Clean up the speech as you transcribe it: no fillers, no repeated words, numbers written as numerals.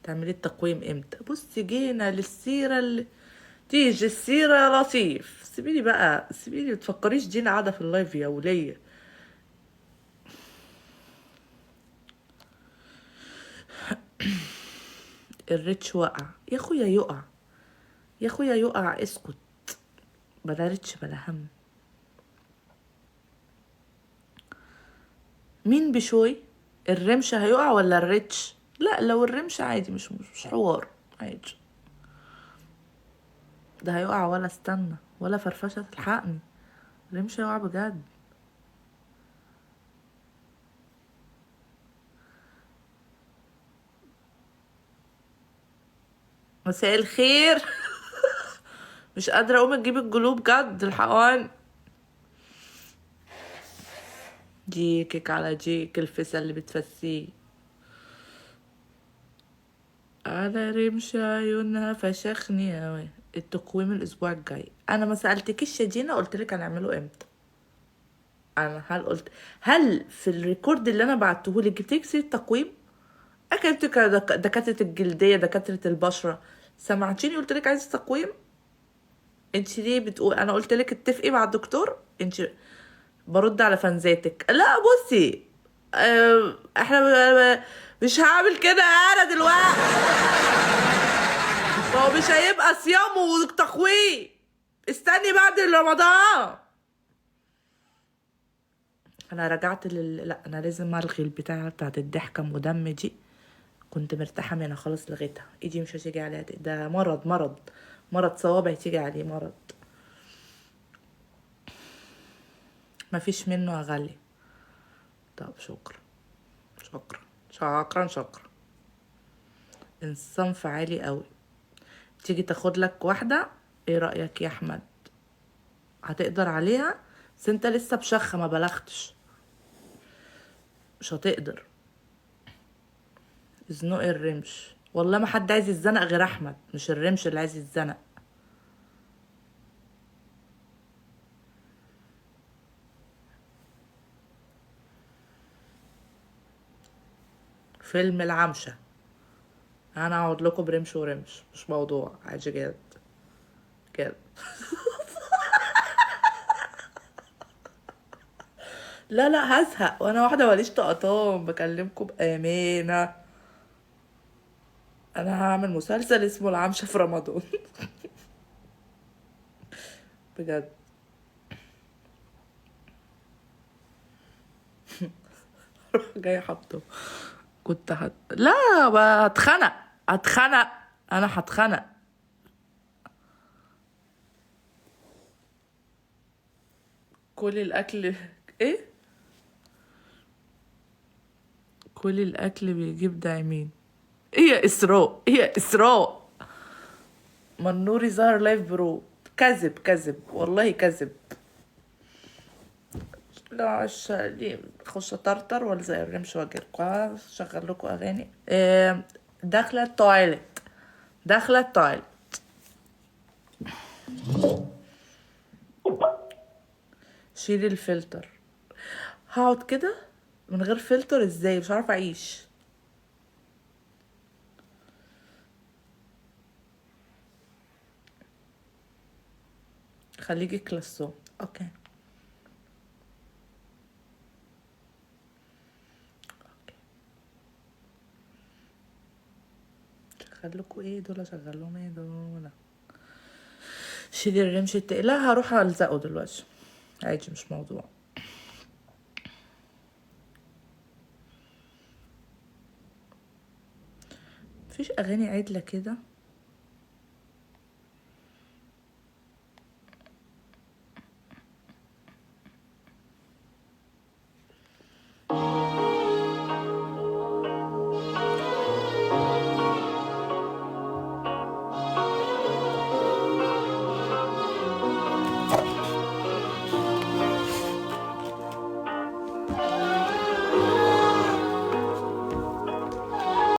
تعملي التقويم امتى؟ بصي جينا للسيرة اللي تيجي السيرة يا لطيف. سيبيلي بقى، سيبيلي، متفكريش دينا قاعدة في اللايف يا ولية. الريتش وقع يا اخويا، يقع يا اخويا يقع، اسكت، بلا ريتش بلا هم. مين بشوي؟ الرمش هيقع ولا الريتش؟ لا لو الرمش عادي، مش حوار، عادي. ده هيقع ولا استنى ولا فرفشة تلحقني، الرمش هيقع بجد. مساء الخير. مش قادرة اقوم اجيب الجلوب بجد، الحقان. جيكك على جيك الفسا اللي بتفسيه على رمش عيونها فشخني اوي. التقويم الاسبوع الجاي. انا ما سألتكيش يا دينا، قلتلك هنعمله امتى؟ انا هل في الريكورد اللي انا بعتهولك جبتلك سيرة تقويم؟ اكلتك دكاترة الجلدية، دكاترة البشرة، سمعتيني قلتلك عايز تقويم؟ انت ليه بتقول انا قلتلك اتفقي مع الدكتور؟ انت برد على فانزاتك. لا بصي، احنا مش هعمل كده انا دلوقتي. ما هو مش هيبقى صيام وتقويم، استني بعد رمضان. انا رجعت لا انا لازم الغي البتاعه بتاعت الضحكه ام دي. كنت مرتاحه منها خلاص، لغيتها. ايدي مش هتيجي عليها تاني. ده مرض صوابعي تيجي عليه مرض، مفيش منه يا غالي. طب شكرا شكرا شكرا شكرا. انسان فعالي قوي. تيجي تاخد لك واحده، ايه رايك يا احمد؟ هتقدر عليها؟ بس انت لسه بشخه ما بلغتش، مش هتقدر. زنق الرمش، والله ما حد عايز يتزنق غير احمد، مش الرمش اللي عايز يتزنق. فيلم العمشة، انا اقعد لكم برمش ورمش، مش موضوع، عادي جد كده. لا لا هزهق، وانا واحده ماليش طقطان، بكلمكم بامانه. انا هعمل مسلسل اسمه العمشة في رمضان. بجد. جاي حاطه. لا هتخنق، انا هتخنق. كل الاكل ايه؟ كل الاكل بيجيب دايمين. ايه يا اسراء، ايه يا اسراء؟ منوري ظهر لايف برو. كذب كذب والله كذب. لا دي خش طرطر ولا زي الرمش واجيلكوا شغل لكم اغاني. داخله التواليت، داخله التواليت. شيلي الفلتر. هقعد كده من غير فلتر ازاي؟ مش عارفه اعيش. خليكي كلاسو. اوكي شغل لكم ايه دول؟ اشغل لهم ايه دول؟ شيلي الرمش لا هروح الزقه دلوقتي، عادي مش موضوع. مفيش اغاني عدله كده.